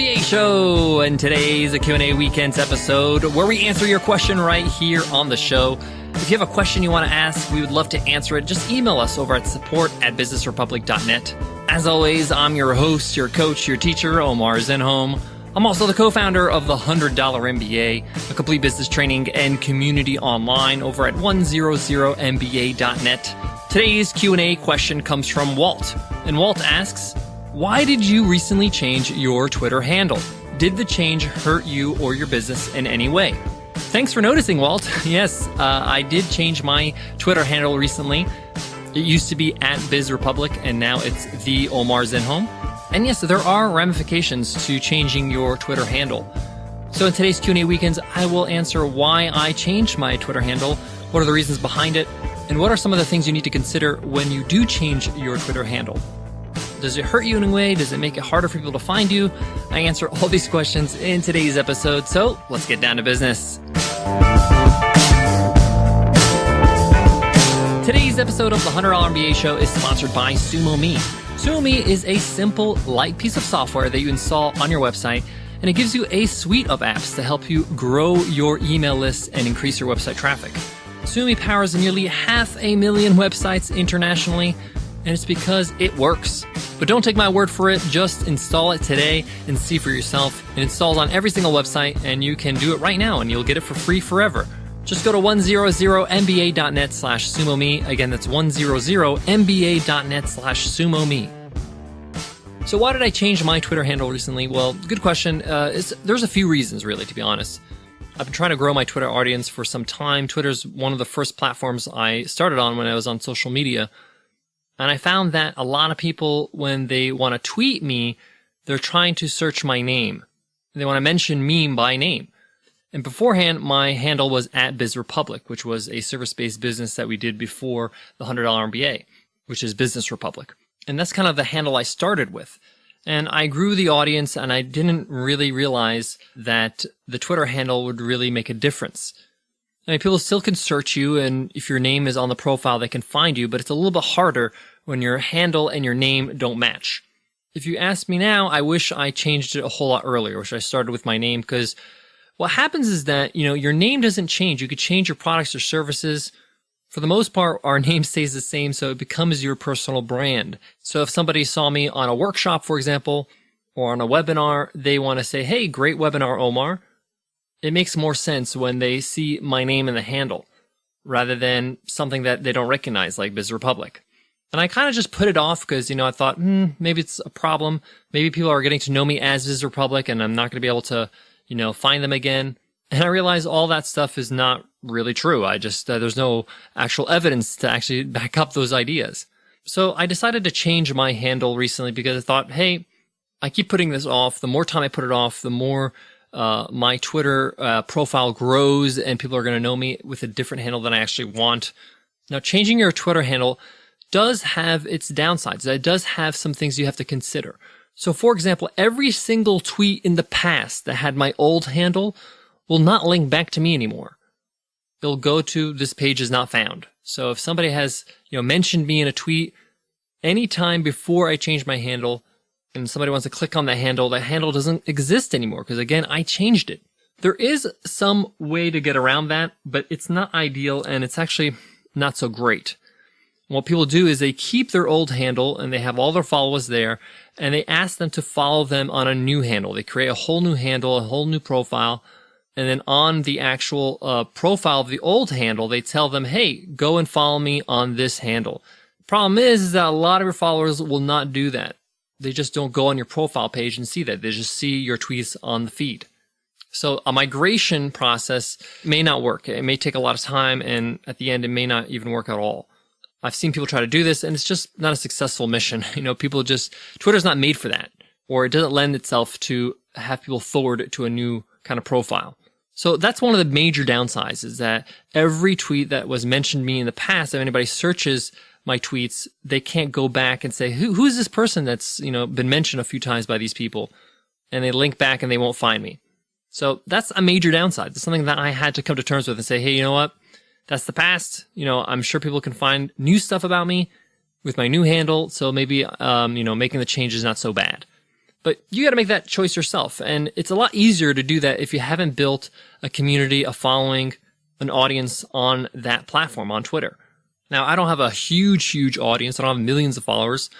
MBA Show, and today's a Q&A Weekends episode where we answer your question right here on the show. If you have a question you want to ask, we would love to answer it. Just email us over at support@businessrepublic.net. As always, I'm your host, your coach, your teacher, Omar Zenhom. I'm also the co-founder of the $100 MBA, a complete business training and community online over at 100mba.net. Today's Q&A question comes from Walt, and Walt asks, why did you recently change your Twitter handle? Did the change hurt you or your business in any way? Thanks for noticing, Walt. Yes, I did change my Twitter handle recently. It used to be @BizRepublic, and now it's the Omar Zenhom. And yes, there are ramifications to changing your Twitter handle. So in today's Q&A Weekends, I will answer why I changed my Twitter handle, what are the reasons behind it, and what are some of the things you need to consider when you do change your Twitter handle. Does it hurt you in a way? Does it make it harder for people to find you? I answer all these questions in today's episode, so let's get down to business. Today's episode of the $100 MBA Show is sponsored by SumoMe. SumoMe is a simple, light piece of software that you install on your website, and it gives you a suite of apps to help you grow your email list and increase your website traffic. SumoMe powers nearly 500,000 websites internationally, and it's because it works. But don't take my word for it, just install it today and see for yourself. It installs on every single website, and you can do it right now, and you'll get it for free forever. Just go to 100mba.net/SumoMe. Again, that's 100mba.net/SumoMe. So why did I change my Twitter handle recently? Well, good question. There's a few reasons, really, to be honest. I've been trying to grow my Twitter audience for some time. Twitter's one of the first platforms I started on when I was on social media. And I found that a lot of people, when they want to tweet me, they're trying to search my name. They want to mention me by name. And beforehand, my handle was @BizRepublic, which was a service-based business that we did before the $100 MBA, which is Business Republic. And that's kind of the handle I started with. And I grew the audience, and I didn't really realize that the Twitter handle would really make a difference. I mean, people still can search you, and if your name is on the profile, they can find you, but it's a little bit harder when your handle and your name don't match. If you ask me now, I wish I changed it a whole lot earlier. I wish I started with my name, because what happens is that, your name doesn't change. You could change your products or services. For the most part, our name stays the same, so it becomes your personal brand. So if somebody saw me on a workshop, for example, or on a webinar, they want to say, hey, great webinar, Omar. It makes more sense when they see my name in the handle rather than something that they don't recognize, like BizRepublic. And I kind of just put it off because, I thought, maybe it's a problem. Maybe people are getting to know me as BizRepublic and I'm not going to be able to, find them again. And I realized all that stuff is not really true. There's no actual evidence to actually back up those ideas. So I decided to change my handle recently because I thought, hey, I keep putting this off. The more time I put it off, the more my Twitter profile grows and people are going to know me with a different handle than I actually want. Now, changing your Twitter handle does have its downsides. It does have some things you have to consider. So, for example, every single tweet in the past that had my old handle will not link back to me anymore. It'll go to this page is not found. So if somebody has, mentioned me in a tweet anytime before I change my handle, and somebody wants to click on that handle doesn't exist anymore because, again, I changed it. There is some way to get around that, but it's not ideal, and it's actually not so great. What people do is they keep their old handle, and they have all their followers there, and they ask them to follow them on a new handle. They create a whole new handle, a whole new profile, and then on the actual profile of the old handle, they tell them, hey, go and follow me on this handle. The problem is that a lot of your followers will not do that. They just don't go on your profile page and see that. They just see your tweets on the feed. So a migration process may not work. It may take a lot of time, and at the end, it may not even work at all. I've seen people try to do this, and it's just not a successful mission. Twitter's not made for that, or it doesn't lend itself to have people forward to a new kind of profile. So that's one of the major downsides, is that every tweet that was mentioned me in the past, if anybody searches my tweets, they can't go back and say, who is this person that's, been mentioned a few times by these people? And they link back and they won't find me. So that's a major downside. It's something that I had to come to terms with and say, hey, you know what? That's the past. I'm sure people can find new stuff about me with my new handle. So maybe, making the change is not so bad. But you got to make that choice yourself. And it's a lot easier to do that if you haven't built a community, a following, an audience on that platform, on Twitter. Now, I don't have a huge audience. I don't have millions of followers.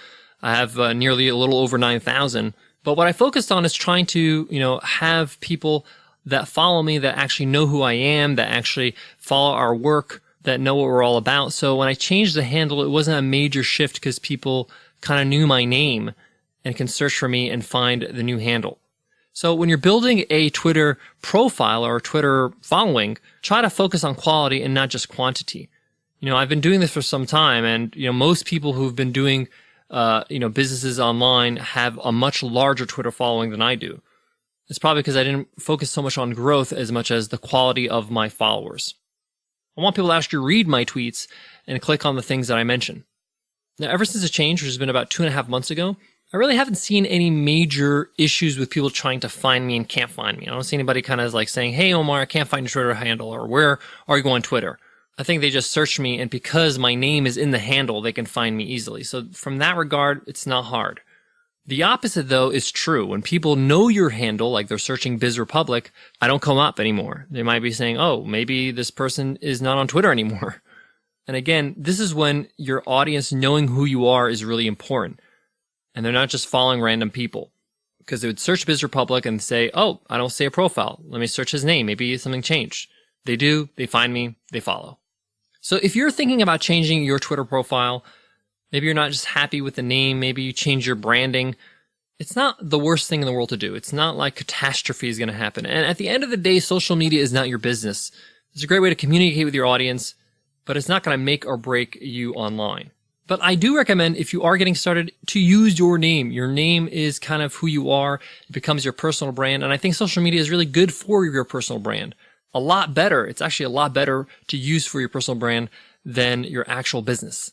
I have nearly a little over 9,000. But what I focused on is trying to, have people that follow me, that actually know who I am, that actually follow our work, that know what we're all about. So when I changed the handle, it wasn't a major shift because people kind of knew my name and can search for me and find the new handle. So when you're building a Twitter profile or a Twitter following, try to focus on quality and not just quantity. I've been doing this for some time, and, most people who've been doing, businesses online have a much larger Twitter following than I do. It's probably because I didn't focus so much on growth as much as the quality of my followers. I want people to actually read my tweets and click on the things that I mention. Now, ever since the change, which has been about 2.5 months ago, I really haven't seen any major issues with people trying to find me and can't find me. I don't see anybody kind of like saying, hey, Omar, I can't find your Twitter handle, or where are you on Twitter? I think they just search me, and because my name is in the handle, they can find me easily. So from that regard, it's not hard. The opposite, though, is true. When people know your handle, like they're searching Biz Republic, I don't come up anymore. They might be saying, oh, maybe this person is not on Twitter anymore. And again, this is when your audience knowing who you are is really important. And they're not just following random people. Because they would search Biz Republic and say, oh, I don't see a profile. Let me search his name. Maybe something changed. They do, they find me, they follow. So if you're thinking about changing your Twitter profile, maybe you're not just happy with the name, maybe you change your branding, it's not the worst thing in the world to do. It's not like catastrophe is going to happen. And at the end of the day, social media is not your business. It's a great way to communicate with your audience, but it's not going to make or break you online. But I do recommend, if you are getting started, to use your name. Your name is kind of who you are. It becomes your personal brand. And I think social media is really good for your personal brand. A lot better. It's actually a lot better to use for your personal brand than your actual business.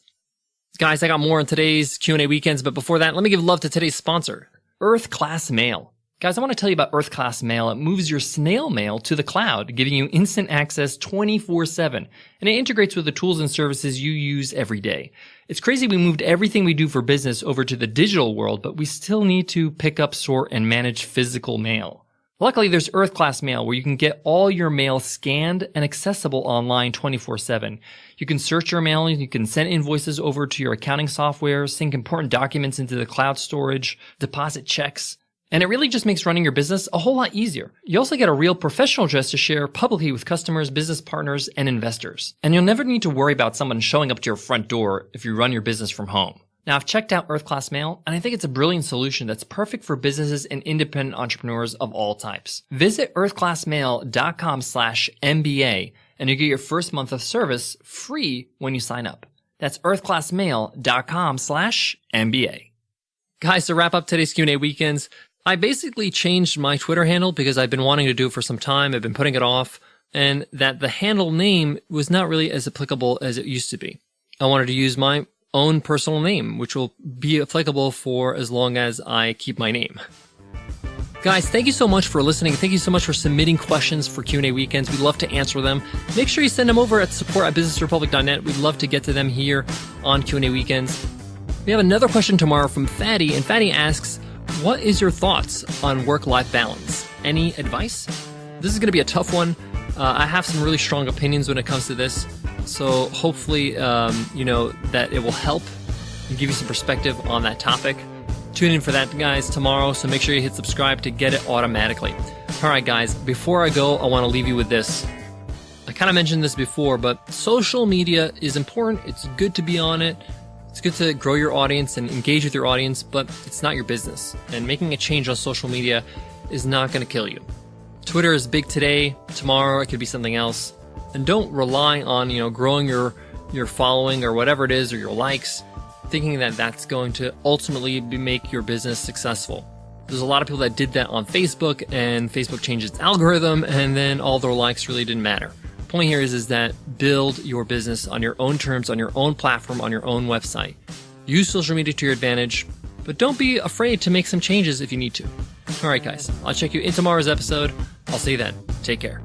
Guys, I got more on today's Q&A weekends, but before that, let me give love to today's sponsor, Earth Class Mail. Guys, I want to tell you about Earth Class Mail. It moves your snail mail to the cloud, giving you instant access 24/7, and it integrates with the tools and services you use every day. It's crazy we moved everything we do for business over to the digital world, but we still need to pick up, sort, and manage physical mail. Luckily, there's Earth Class Mail, where you can get all your mail scanned and accessible online 24/7. You can search your mail, you can send invoices over to your accounting software, sync important documents into the cloud storage, deposit checks, and it really just makes running your business a whole lot easier. You also get a real professional address to share publicly with customers, business partners, and investors. And you'll never need to worry about someone showing up to your front door if you run your business from home. Now, I've checked out Earth Class Mail, and I think it's a brilliant solution that's perfect for businesses and independent entrepreneurs of all types. Visit earthclassmail.com/MBA, and you get your first month of service free when you sign up. That's earthclassmail.com/MBA. Guys, to wrap up today's Q&A weekends, I basically changed my Twitter handle because I've been wanting to do it for some time. I've been putting it off, and that the handle name was not really as applicable as it used to be. I wanted to use my own personal name, which will be applicable for as long as I keep my name. Guys, thank you so much for listening. Thank you so much for submitting questions for Q&A weekends. We'd love to answer them. Make sure you send them over at support@businessrepublic.net. We'd love to get to them here on Q&A weekends. We have another question tomorrow from Fatty, and Fatty asks, what is your thoughts on work-life balance? Any advice? This is going to be a tough one. I have some really strong opinions when it comes to this. So hopefully, that it will help and give you some perspective on that topic. Tune in for that, guys, tomorrow. So make sure you hit subscribe to get it automatically. All right, guys, before I go, I want to leave you with this. I kind of mentioned this before, but social media is important. It's good to be on it. It's good to grow your audience and engage with your audience, but it's not your business. And making a change on social media is not going to kill you. Twitter is big today. Tomorrow, it could be something else. And don't rely on, growing your following or whatever it is, or your likes, thinking that that's going to ultimately make your business successful. There's a lot of people that did that on Facebook, and Facebook changed its algorithm, and then all their likes really didn't matter. The point here is that build your business on your own terms, on your own platform, on your own website. Use social media to your advantage, but don't be afraid to make some changes if you need to. All right, guys, I'll check you in tomorrow's episode. I'll see you then. Take care.